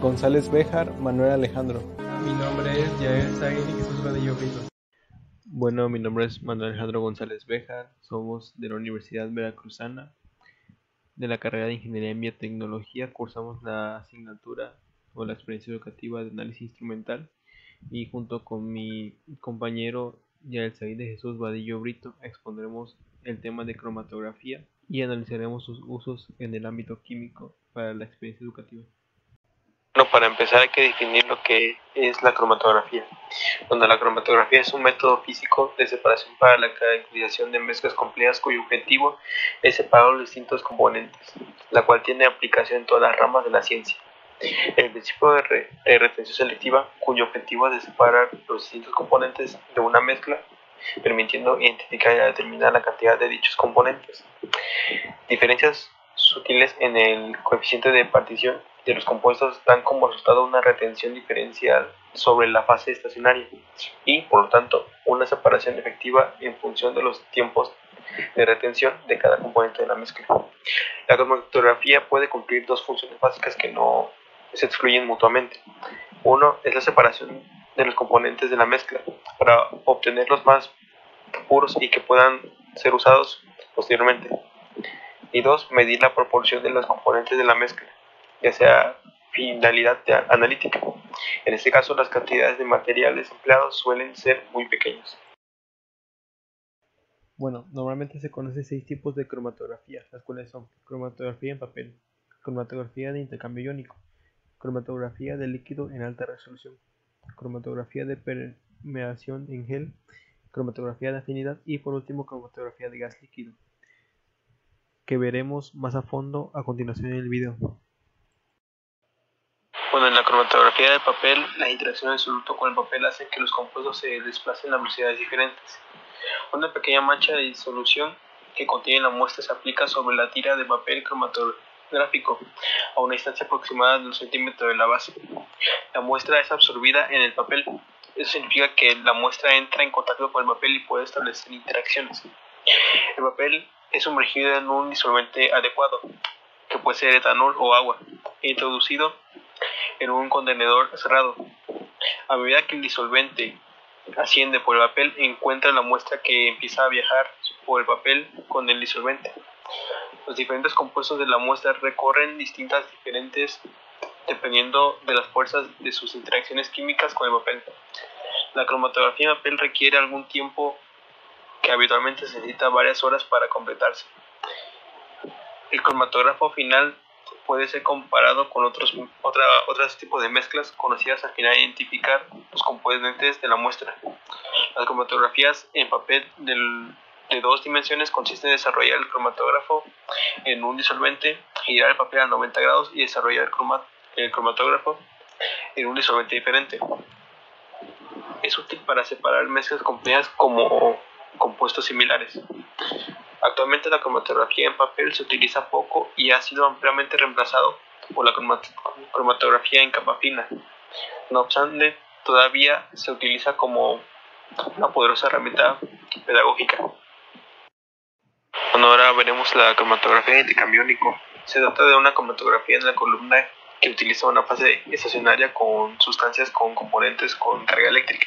González Béjar, Manuel Alejandro. Mi nombre es Yael Saguin y Jesús Vadillo Brito. Bueno, mi nombre es Manuel Alejandro González Béjar, somos de la Universidad Veracruzana, de la carrera de Ingeniería en Biotecnología, cursamos la asignatura o la experiencia educativa de análisis instrumental y junto con mi compañero Yael Saguin de Jesús Vadillo Brito expondremos el tema de cromatografía y analizaremos sus usos en el ámbito químico para la experiencia educativa. Bueno, para empezar hay que definir lo que es la cromatografía. Donde la cromatografía es un método físico de separación para la caracterización de mezclas complejas cuyo objetivo es separar los distintos componentes, la cual tiene aplicación en todas las ramas de la ciencia. El principio de retención selectiva, cuyo objetivo es de separar los distintos componentes de una mezcla, permitiendo identificar y determinar la cantidad de dichos componentes. Diferencias sutiles en el coeficiente de partición de los compuestos dan como resultado una retención diferencial sobre la fase estacionaria y, por lo tanto, una separación efectiva en función de los tiempos de retención de cada componente de la mezcla. La cromatografía puede cumplir dos funciones básicas que no se excluyen mutuamente. Uno es la separación de los componentes de la mezcla para obtenerlos más puros y que puedan ser usados posteriormente. Y dos, medir la proporción de los componentes de la mezcla, ya sea finalidad analítica. En este caso, las cantidades de materiales empleados suelen ser muy pequeñas. Bueno, normalmente se conocen 6 tipos de cromatografía, las cuales son cromatografía en papel, cromatografía de intercambio iónico, cromatografía de líquido en alta resolución, cromatografía de permeación en gel, cromatografía de afinidad y por último cromatografía de gas líquido, que veremos más a fondo a continuación en el video. Bueno, en la cromatografía del papel, la interacción del soluto con el papel hace que los compuestos se desplacen a velocidades diferentes. Una pequeña mancha de disolución que contiene la muestra se aplica sobre la tira de papel cromatográfico a una distancia aproximada de un centímetro de la base. La muestra es absorbida en el papel. Eso significa que la muestra entra en contacto con el papel y puede establecer interacciones. El papel es sumergido en un disolvente adecuado, que puede ser etanol o agua, e introducido en un contenedor cerrado. A medida que el disolvente asciende por el papel, encuentra la muestra que empieza a viajar por el papel con el disolvente. Los diferentes compuestos de la muestra recorren diferentes dependiendo de las fuerzas de sus interacciones químicas con el papel. La cromatografía en papel requiere algún tiempo que habitualmente se necesita varias horas para completarse. El cromatógrafo final puede ser comparado con otros tipos de mezclas conocidas al final de identificar los componentes de la muestra. Las cromatografías en papel de 2 dimensiones consisten en desarrollar el cromatógrafo en un disolvente, girar el papel a 90 grados y desarrollar el cromatógrafo en un disolvente diferente. Es útil para separar mezclas complejas como compuestos similares. Actualmente la cromatografía en papel se utiliza poco y ha sido ampliamente reemplazado por la cromatografía en capa fina. No obstante, todavía se utiliza como una poderosa herramienta pedagógica. Bueno, ahora veremos la cromatografía de intercambio iónico. Se trata de una cromatografía en la columna que utiliza una fase estacionaria con sustancias con componentes con carga eléctrica.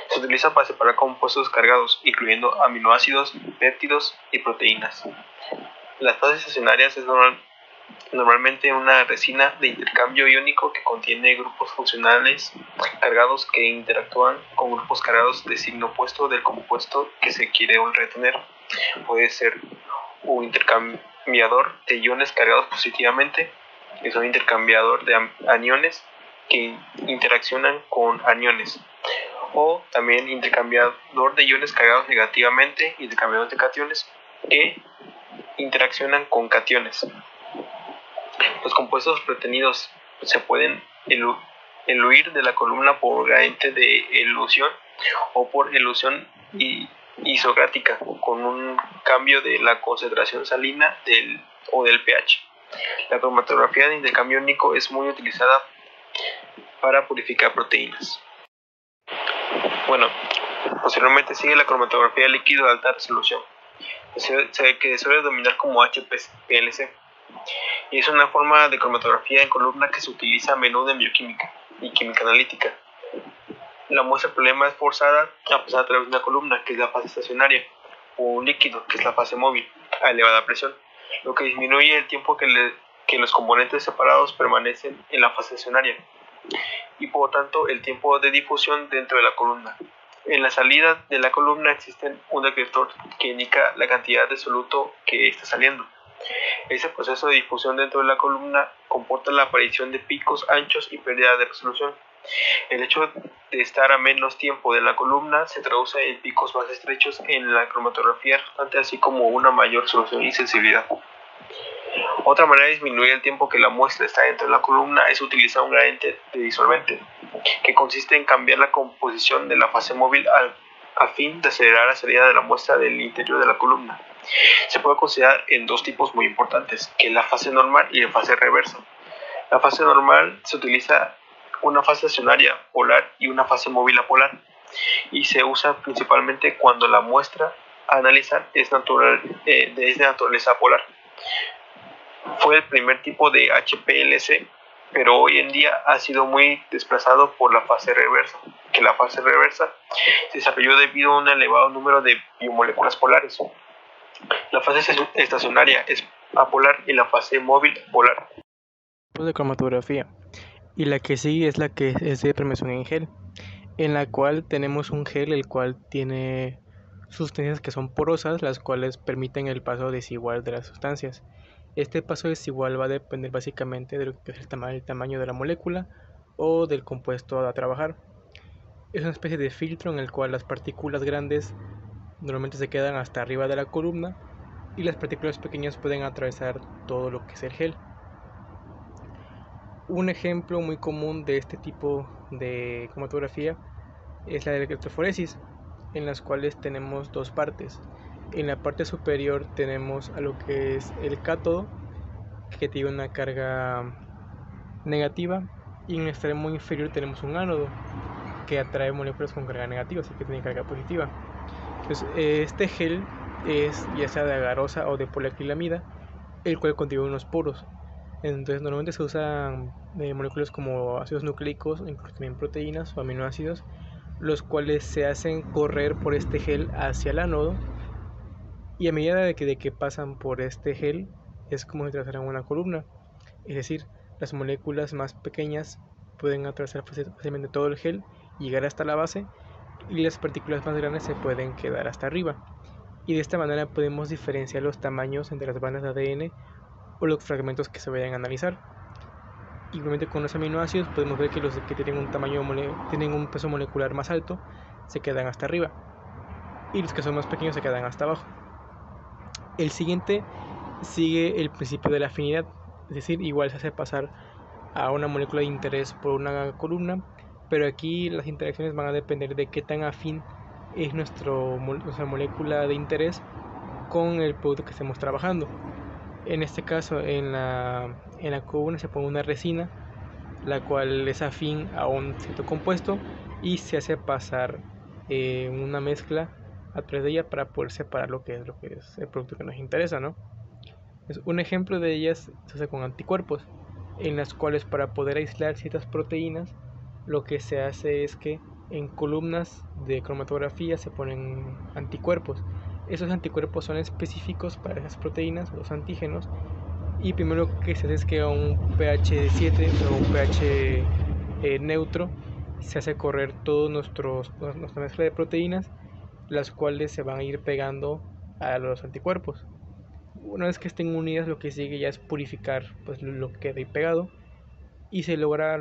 Se utiliza para separar compuestos cargados, incluyendo aminoácidos, péptidos y proteínas. Las fases estacionarias es normalmente una resina de intercambio iónico que contiene grupos funcionales cargados que interactúan con grupos cargados de signo opuesto del compuesto que se quiere retener. Puede ser un intercambiador de iones cargados positivamente, que es un intercambiador de aniones que interaccionan con aniones, o también intercambiador de iones cargados negativamente, intercambiador de cationes que interaccionan con cationes. Los compuestos retenidos se pueden eluir de la columna por gradiente de elución o por elución isocrática con un cambio de la concentración salina o del pH. La cromatografía de intercambio iónico es muy utilizada para purificar proteínas. Bueno, posteriormente sigue la cromatografía de líquido de alta resolución, que se suele denominar como HPLC. y es una forma de cromatografía en columna que se utiliza a menudo en bioquímica y química analítica. La muestra del problema es forzada a pasar a través de una columna, que es la fase estacionaria, o un líquido, que es la fase móvil, a elevada presión, lo que disminuye el tiempo que los componentes separados permanecen en la fase estacionaria, y por lo tanto el tiempo de difusión dentro de la columna. En la salida de la columna existe un detector que indica la cantidad de soluto que está saliendo. Ese proceso de difusión dentro de la columna comporta la aparición de picos anchos y pérdida de resolución. El hecho de estar a menos tiempo de la columna se traduce en picos más estrechos en la cromatografía resultante, así como una mayor resolución y sensibilidad. Otra manera de disminuir el tiempo que la muestra está dentro de la columna es utilizar un gradiente de disolvente, que consiste en cambiar la composición de la fase móvil a fin de acelerar la salida de la muestra del interior de la columna. Se puede considerar en dos tipos muy importantes, que es la fase normal y la fase reversa. La fase normal se utiliza una fase estacionaria polar y una fase móvil apolar, y se usa principalmente cuando la muestra a analizar es de naturaleza polar. Fue el primer tipo de HPLC, pero hoy en día ha sido muy desplazado por la fase reversa, que la fase reversa se desarrolló debido a un elevado número de biomoléculas polares. La fase estacionaria es apolar y la fase móvil polar. De cromatografía, y la que sigue es la que es de permeación en gel, en la cual tenemos un gel el cual tiene sustancias que son porosas, las cuales permiten el paso desigual de las sustancias. Este paso desigual va a depender básicamente de lo que es el tamaño de la molécula o del compuesto a trabajar. Es una especie de filtro en el cual las partículas grandes normalmente se quedan hasta arriba de la columna y las partículas pequeñas pueden atravesar todo lo que es el gel. Un ejemplo muy común de este tipo de cromatografía es la de electroforesis, en las cuales tenemos dos partes. En la parte superior tenemos a lo que es el cátodo, que tiene una carga negativa, y en el extremo inferior tenemos un ánodo, que atrae moléculas con carga negativa, así que tiene carga positiva. Entonces, este gel es ya sea de agarosa o de poliacrilamida, el cual contiene unos poros. Entonces normalmente se usan moléculas como ácidos nucleicos, incluso también proteínas o aminoácidos, los cuales se hacen correr por este gel hacia el ánodo, y a medida de que pasan por este gel es como si trazaran una columna. Es decir, las moléculas más pequeñas pueden atravesar fácilmente todo el gel, llegar hasta la base, y las partículas más grandes se pueden quedar hasta arriba. Y de esta manera podemos diferenciar los tamaños entre las bandas de ADN o los fragmentos que se vayan a analizar. Igualmente con los aminoácidos podemos ver que los que tienen un peso molecular más alto se quedan hasta arriba, y los que son más pequeños se quedan hasta abajo. El siguiente sigue el principio de la afinidad, es decir, igual se hace pasar a una molécula de interés por una columna, pero aquí las interacciones van a depender de qué tan afín es nuestra molécula de interés con el producto que estemos trabajando. En este caso, en la columna se pone una resina, la cual es afín a un cierto compuesto, y se hace pasar una mezcla a través de ella para poder separar lo que es el producto que nos interesa, ¿no? Un ejemplo de ellas se hace con anticuerpos, en las cuales para poder aislar ciertas proteínas, lo que se hace es que en columnas de cromatografía se ponen anticuerpos. Esos anticuerpos son específicos para esas proteínas, los antígenos, y primero lo que se hace es que a un pH 7 o un pH neutro se hace correr toda nuestra mezcla de proteínas, las cuales se van a ir pegando a los anticuerpos. Una vez que estén unidas, lo que sigue ya es purificar pues lo que queda ahí pegado, y se logra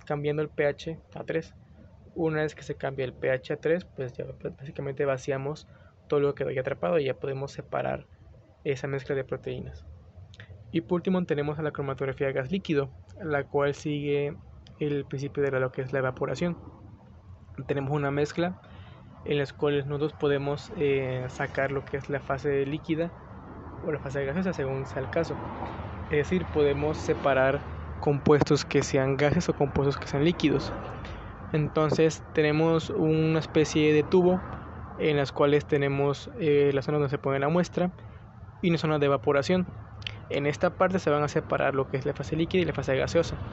cambiando el pH a 3. Una vez que se cambia el pH a 3, pues ya básicamente vaciamos todo lo que quedó ahí atrapado y ya podemos separar esa mezcla de proteínas. Y por último tenemos a la cromatografía de gas líquido, la cual sigue el principio de lo que es la evaporación. Tenemos una mezcla en las cuales nosotros podemos sacar lo que es la fase líquida o la fase gaseosa según sea el caso. Es decir, podemos separar compuestos que sean gases o compuestos que sean líquidos. Entonces tenemos una especie de tubo en las cuales tenemos la zona donde se pone la muestra y una zona de evaporación. En esta parte se van a separar lo que es la fase líquida y la fase gaseosa.